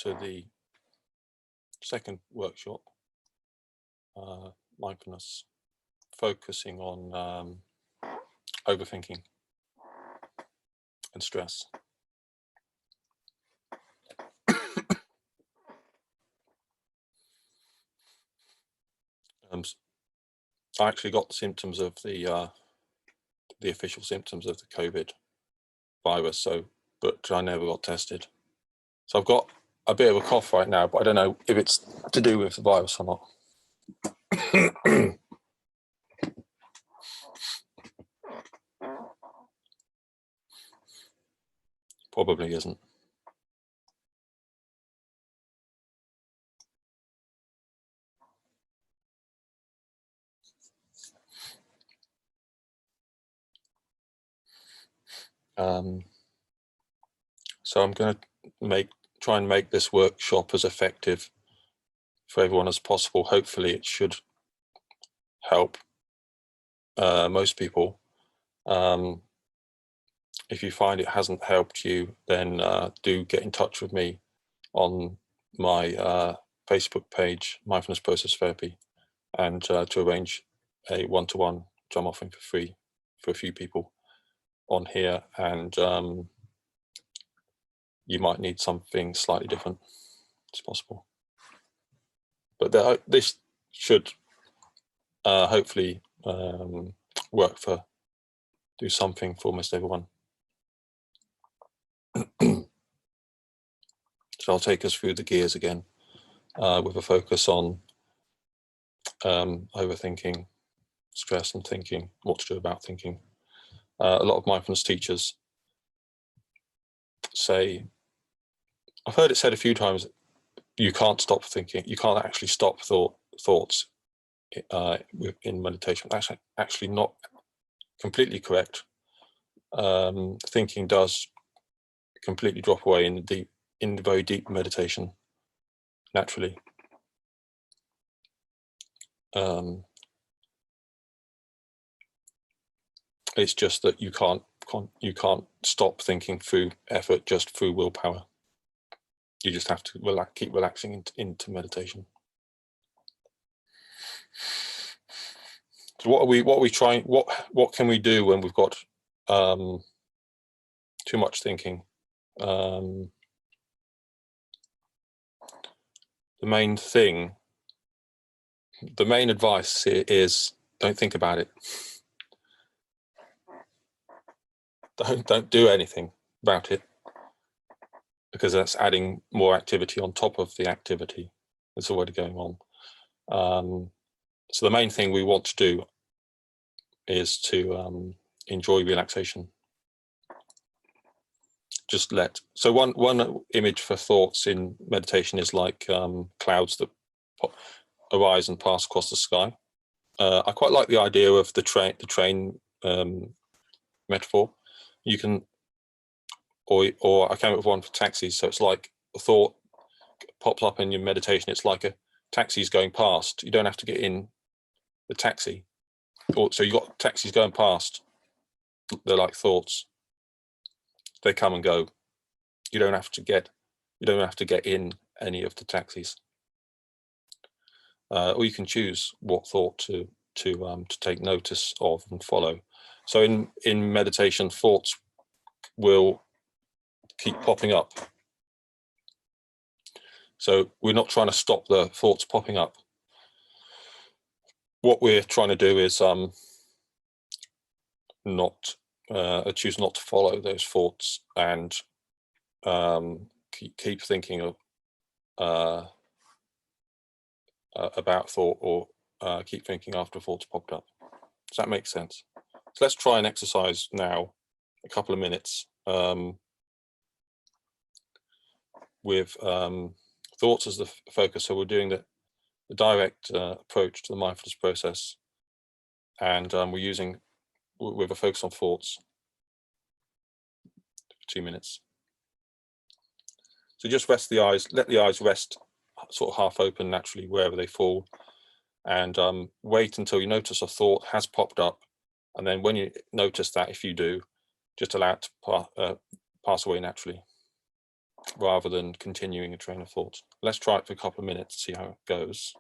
to the second workshop, mindfulness, focusing on overthinking and stress. I actually got the symptoms of the official symptoms of the COVID virus, but I never got tested. So I've got a bit of a cough right now, but I don't know if it's to do with the virus or not. Probably isn't. So I'm going to try and make this workshop as effective for everyone as possible. Hopefully it should help most people. If you find it hasn't helped you, then do get in touch with me on my Facebook page, Mindfulness Process Therapy, and to arrange a one-to-one, which I'm offering for free for a few people on here. And you might need something slightly different. It's possible. But this should hopefully do something for almost everyone. So I'll take us through the gears again with a focus on overthinking, stress and thinking, what to do about thinking. A lot of mindfulness teachers say, I've heard it said a few times, you can't stop thinking, you can't actually stop thoughts in meditation. That's actually not completely correct. Thinking does completely drop away in the very deep meditation naturally. It's just that you can't stop thinking through effort, just through willpower. You just have to keep relaxing into meditation. So what are we trying? What can we do when we've got too much thinking? The main advice is don't think about it. Don't do anything about it, because that's adding more activity on top of the activity that's already going on. So the main thing we want to do is to enjoy relaxation. So one image for thoughts in meditation is like clouds that arise and pass across the sky. I quite like the idea of the train metaphor. You can, or I came up with one for taxis. So it's like a thought pops up in your meditation. It's like a taxi's going past. You don't have to get in the taxi. So you got taxis going past. They're like thoughts. They come and go. You don't have to get in any of the taxis. Or you can choose what thought to take notice of and follow. So in meditation, thoughts will keep popping up. So we're not trying to stop the thoughts popping up. What we're trying to do is choose not to follow those thoughts and keep thinking of about thought, or keep thinking after thoughts popped up. Does that make sense? So let's try an exercise now, a couple of minutes, with thoughts as the focus. So we're doing the direct approach to the mindfulness process, and we're using with a focus on thoughts for 2 minutes. So just rest the eyes, let the eyes rest sort of half open naturally wherever they fall, and wait until you notice a thought has popped up, and then when you notice that, if you do, just allow it to pass away naturally. rather than continuing a train of thought. Let's try it for a couple of minutes, see how it goes.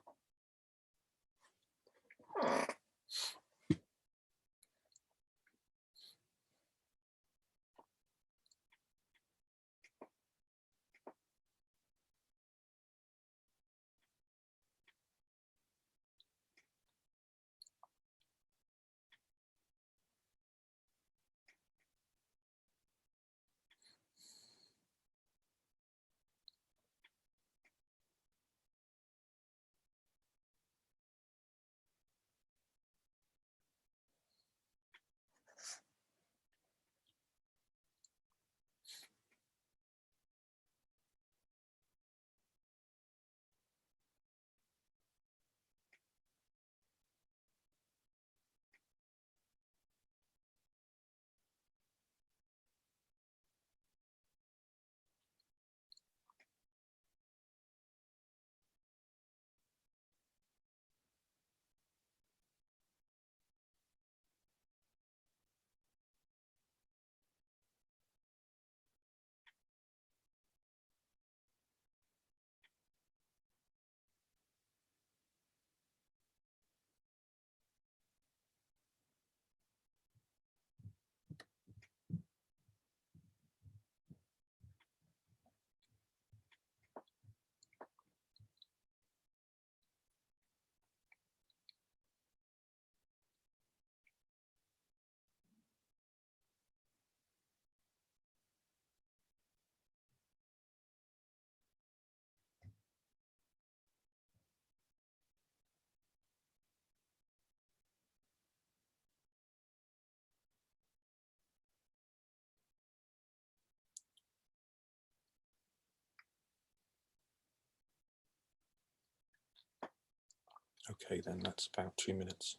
Okay, then that's about 2 minutes.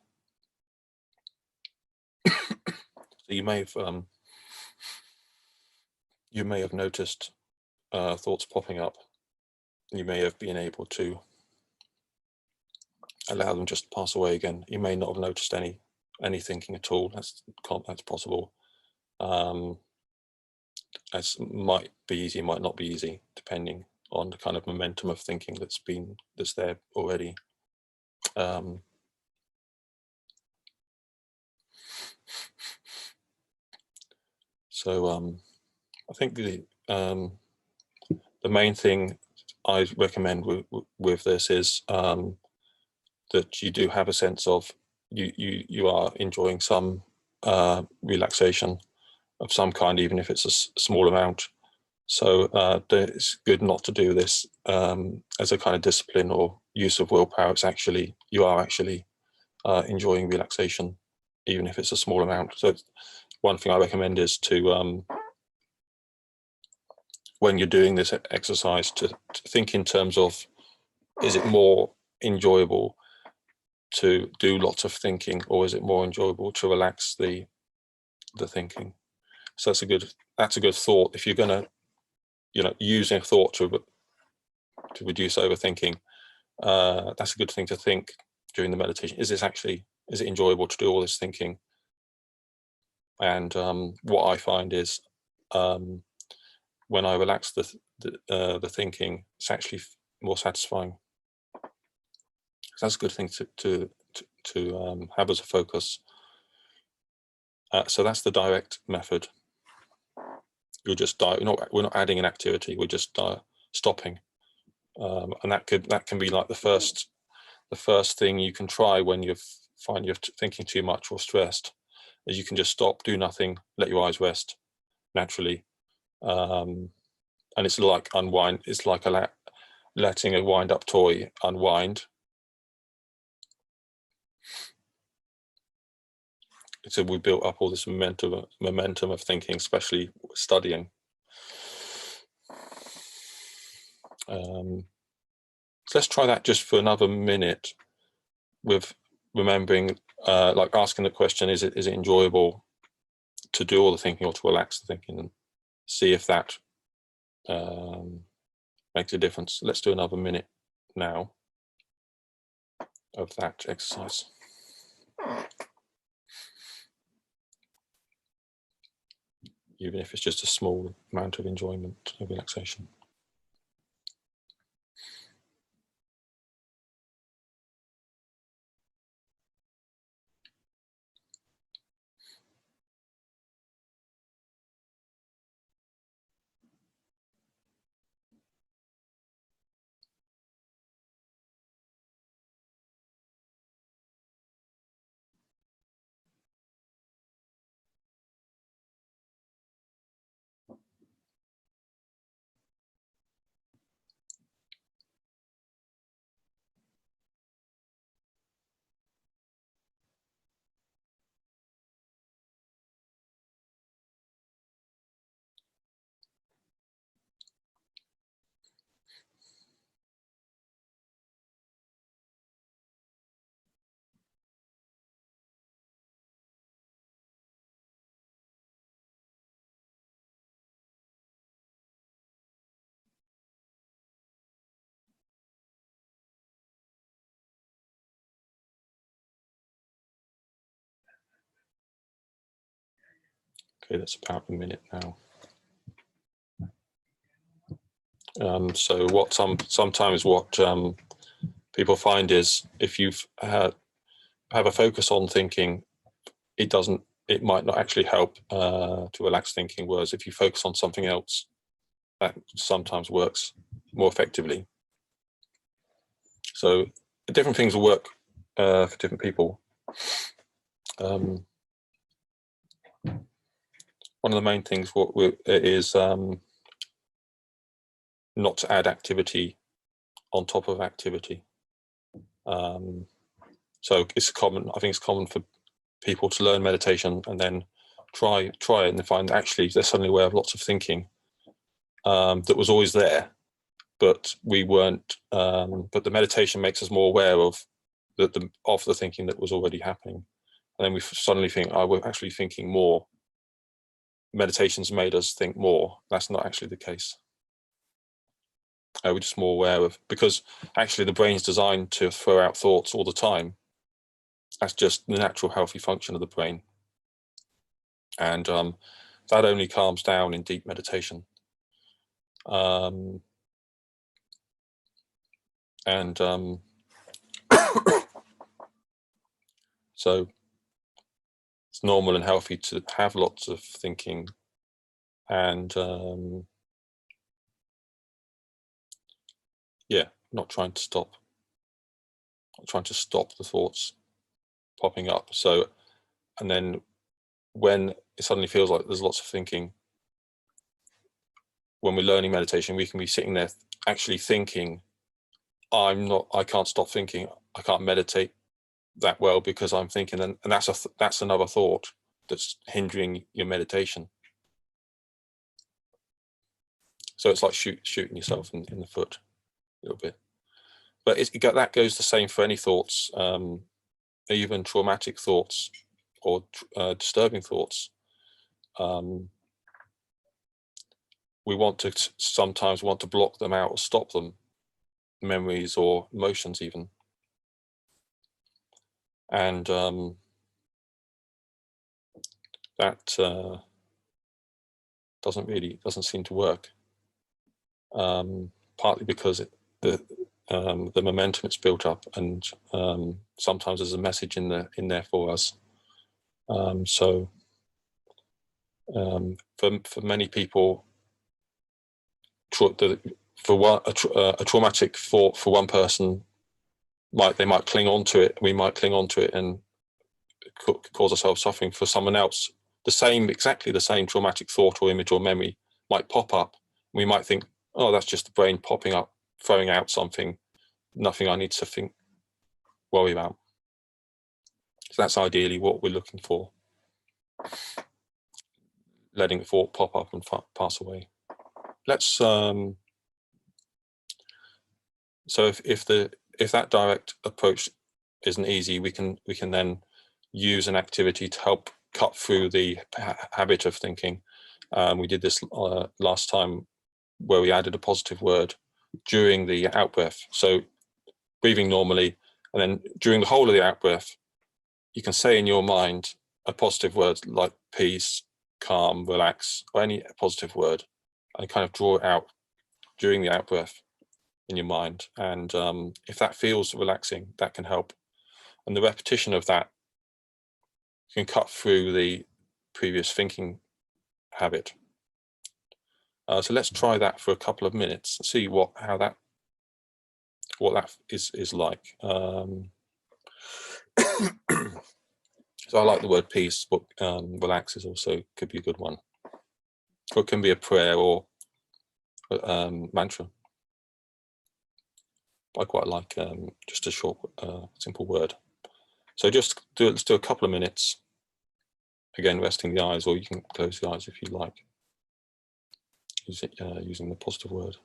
So you may have noticed thoughts popping up. You may have been able to allow them just to pass away again. You may not have noticed any thinking at all. That's possible. As might be easy, might not be easy, depending on the kind of momentum of thinking that's there already. So I think the main thing I recommend with this is that you do have a sense of you are enjoying some relaxation of some kind, even if it's a small amount. So it's good not to do this as a kind of discipline or use of willpower. You are actually enjoying relaxation, even if it's a small amount. So one thing I recommend is to when you're doing this exercise to think in terms of, is it more enjoyable to do lots of thinking, or is it more enjoyable to relax the thinking? So that's a good thought. If you're going to using a thought to reduce overthinking, that's a good thing to think during the meditation. Is it enjoyable to do all this thinking? And what I find is when I relax the thinking, it's actually more satisfying. So that's a good thing to have as a focus. So that's the direct method. You're just we're not adding an activity. We're just stopping, and that can be like the first thing you can try when you find you're thinking too much or stressed. Is you can just stop, do nothing, let your eyes rest naturally, and it's like unwind. It's like letting a wind-up toy unwind. So we built up all this momentum of thinking, especially studying. So let's try that just for another minute, with remembering, like asking the question: is it enjoyable to do all the thinking or to relax the thinking, and see if that makes a difference. Let's do another minute now of that exercise. Even if it's just a small amount of enjoyment of relaxation. Okay, that's about a minute now. So what sometimes what people find is if you've have a focus on thinking, it might not actually help to relax thinking, whereas if you focus on something else, that sometimes works more effectively. So different things will work for different people. One of the main things is not to add activity on top of activity. So it's common. I think it's common for people to learn meditation and then try it and they find actually they're suddenly aware of lots of thinking that was always there, but we weren't. But the meditation makes us more aware of the thinking that was already happening, and then we suddenly think, "Oh, we're actually thinking more." Meditation's made us think more. That's not actually the case. We're just more aware of, because actually the brain's designed to throw out thoughts all the time. That's just the natural healthy function of the brain, and that only calms down in deep meditation. So it's normal and healthy to have lots of thinking, and not trying to stop the thoughts popping up. So, and then when it suddenly feels like there's lots of thinking, when we're learning meditation, we can be sitting there actually thinking, I can't stop thinking, I can't meditate that well because I'm thinking, and that's another thought that's hindering your meditation. So it's like shooting yourself in the foot a little bit. But that goes the same for any thoughts, even traumatic thoughts or disturbing thoughts. We sometimes want to block them out or stop them, memories or emotions even. And that doesn't seem to work. Partly because the momentum it's built up, and sometimes there's a message in there for us. So for many people, a traumatic thought for one person they might cling on to it. We might cling on to it and cause ourselves suffering. For someone else, exactly the same traumatic thought or image or memory might pop up. We might think, oh, that's just the brain popping up, throwing out something, nothing I need to worry about. So that's ideally what we're looking for, letting the thought pop up and pass away. Let's so if that direct approach isn't easy, we can then use an activity to help cut through the habit of thinking. We did this last time, where we added a positive word during the out breath. So breathing normally, and then during the whole of the out breath, you can say in your mind a positive word like peace, calm, relax, or any positive word, and kind of draw it out during the out breath in your mind. And if that feels relaxing, that can help. And the repetition of that can cut through the previous thinking habit. So let's try that for a couple of minutes and see what that is like. So I like the word peace, but relax is also could be a good one. Or it can be a prayer or mantra. I quite like just a short, simple word. So let's do a couple of minutes. Again, resting the eyes, or you can close the eyes if you like. Using the positive word.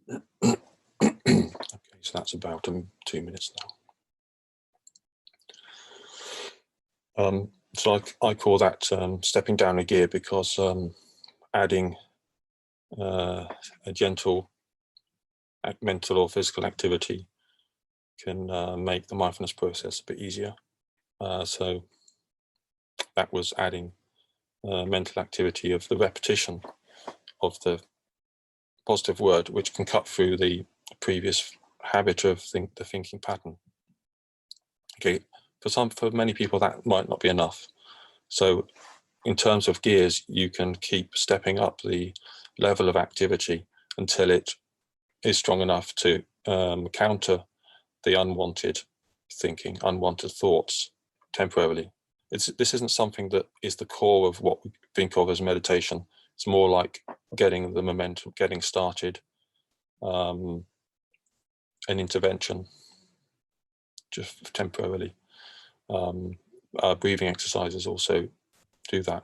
Okay, so that's about 2 minutes now. So I call that stepping down a gear, because adding a gentle mental or physical activity can make the mindfulness process a bit easier. So that was adding mental activity of the repetition of the positive word, which can cut through the previous habit of the thinking pattern. Okay, for many people that might not be enough. So in terms of gears, you can keep stepping up the level of activity until it is strong enough to counter the unwanted thinking, unwanted thoughts temporarily. This isn't something that is the core of what we think of as meditation. It's more like getting the momentum, getting started, an intervention, just temporarily. Breathing exercises also do that.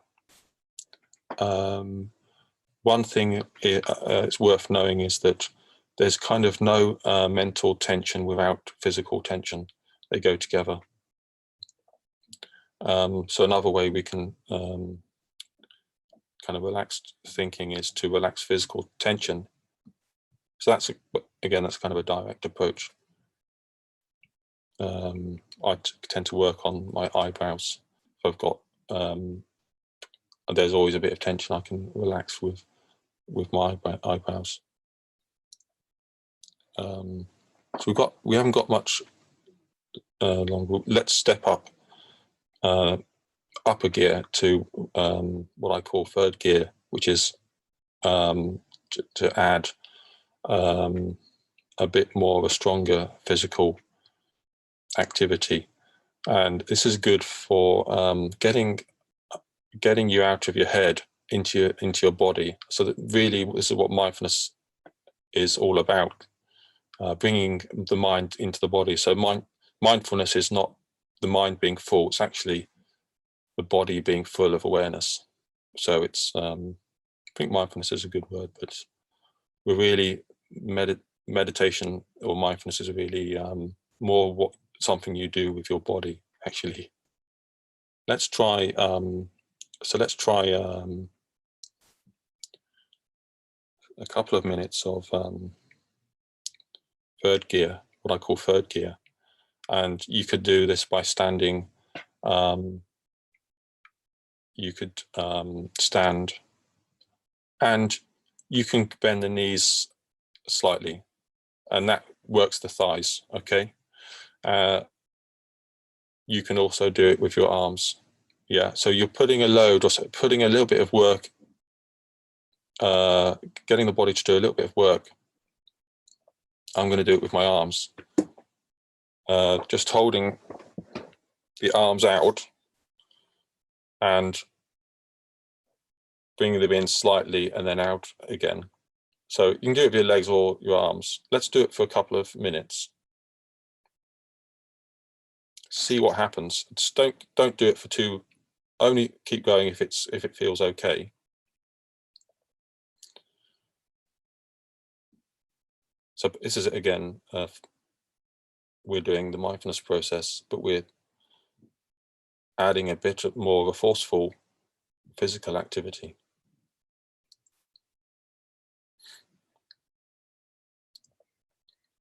One thing it's worth knowing is that there's kind of no mental tension without physical tension. They go together. So another way we can kind of relax thinking is to relax physical tension. So that's that's kind of a direct approach. I tend to work on my eyebrows. If I've got there's always a bit of tension, I can relax with my eyebrows. So we haven't got much longer. Let's step up upper gear to what I call third gear, which is to add a bit more of a stronger physical activity. And this is good for getting you out of your head into your body. So that really, this is what mindfulness is all about, bringing the mind into the body. So mindfulness is not the mind being full, it's actually the body being full of awareness. So it's I think mindfulness is a good word, but we're really meditation or mindfulness is really more something you do with your body, actually. Let's try a couple of minutes of third gear, what I call third gear. And you could do this by standing. You could stand, and you can bend the knees slightly, and that works the thighs. Okay. You can also do it with your arms. Yeah. So you're putting a load, or putting a little bit of work, getting the body to do a little bit of work. I'm going to do it with my arms. Just holding the arms out and bringing them in slightly and then out again. So you can do it with your legs or your arms. Let's do it for a couple of minutes. See what happens. Just don't do it for too. Only keep going if it feels okay. So this is again, we're doing the mindfulness process, but we're adding a bit more of a forceful physical activity.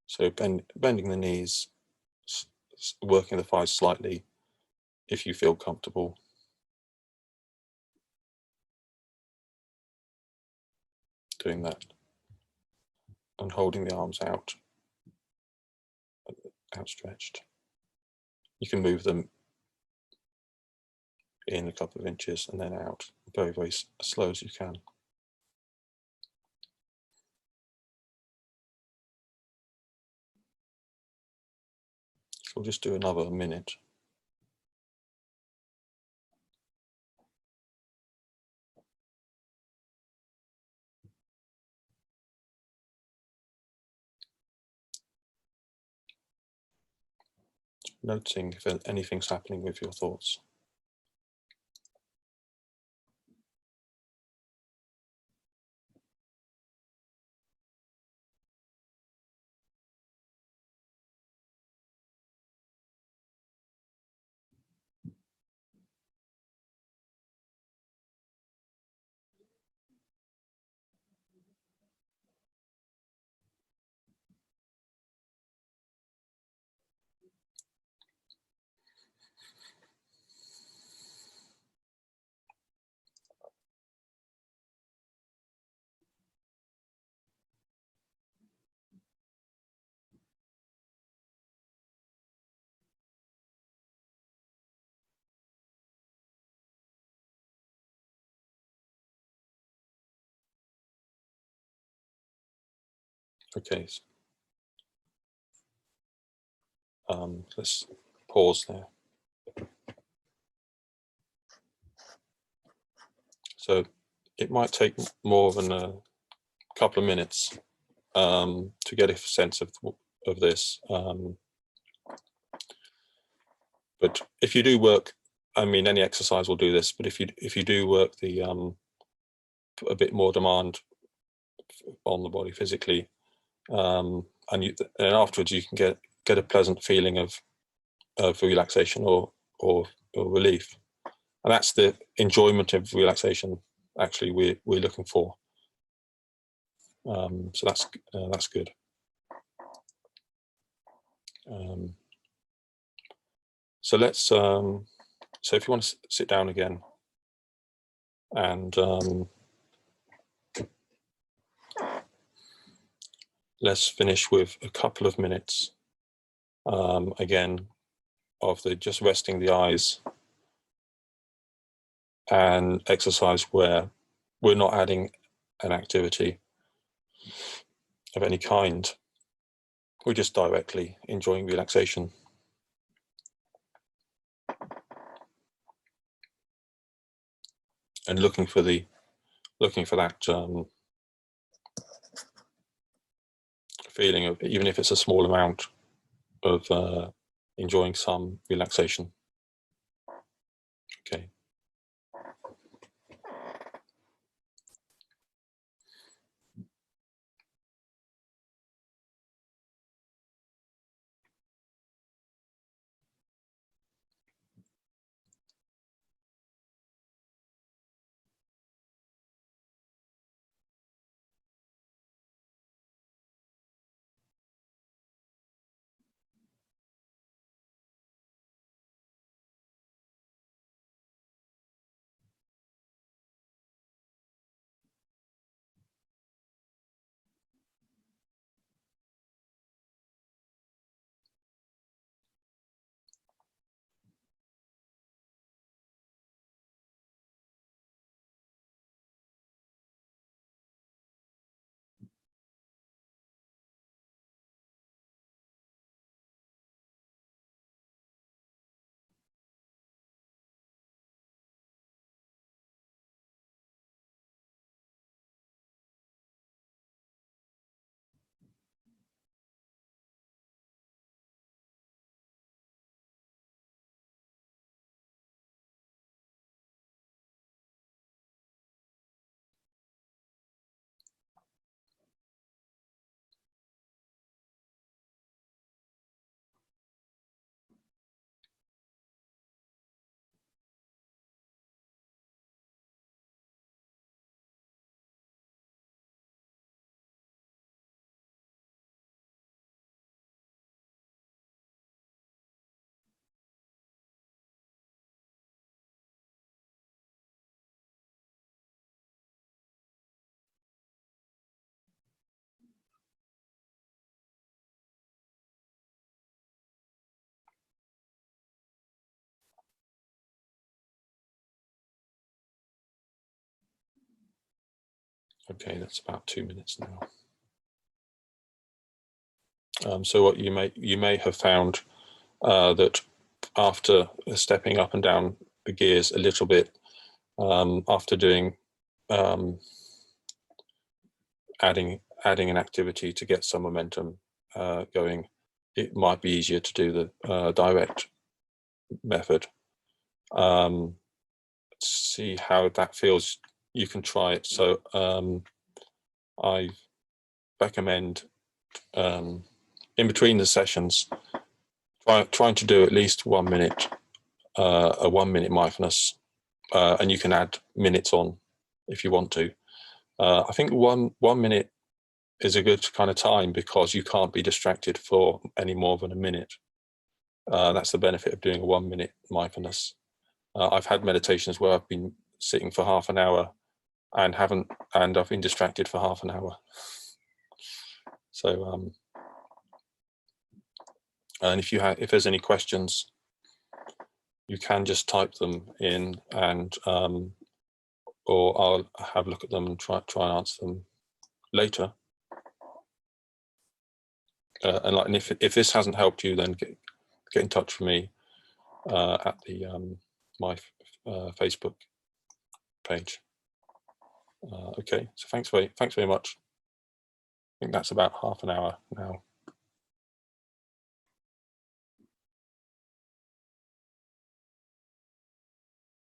So bending the knees, working the thighs slightly if you feel comfortable. Doing that. And holding the arms outstretched. You can move them in a couple of inches and then out, very, very slow as you can. So we'll just do another minute. Noticing if anything's happening with your thoughts. Okay, let's pause there. So it might take more than a couple of minutes to get a sense of this. But if you do work, I mean, any exercise will do this. But if you do work the a bit more demand on the body physically, and afterwards you can get a pleasant feeling of relaxation or relief, and that's the enjoyment of relaxation. Actually, we're looking for. So that's good. So let's. So if you want to sit down again, and let's finish with a couple of minutes again of just resting the eyes, and exercise where we're not adding an activity of any kind. We're just directly enjoying relaxation. And looking for that feeling of, even if it's a small amount, of enjoying some relaxation. Okay. Okay, that's about 2 minutes now. So what you may have found that after stepping up and down the gears a little bit, after doing adding an activity to get some momentum going, it might be easier to do the direct method. See how that feels. You can try it. So I recommend in between the sessions trying to do at least 1 minute, a 1 minute mindfulness, and you can add minutes on if you want to. I think one minute is a good kind of time because you can't be distracted for any more than a minute. That's the benefit of doing a 1 minute mindfulness. I've had meditations where I've been sitting for half an hour and I've been distracted for half an hour. So, and if there's any questions, you can just type them in, and or I'll have a look at them and try and answer them later. and if this hasn't helped you, then get in touch with me at the my Facebook page. Okay, so thanks very much. I think that's about half an hour now.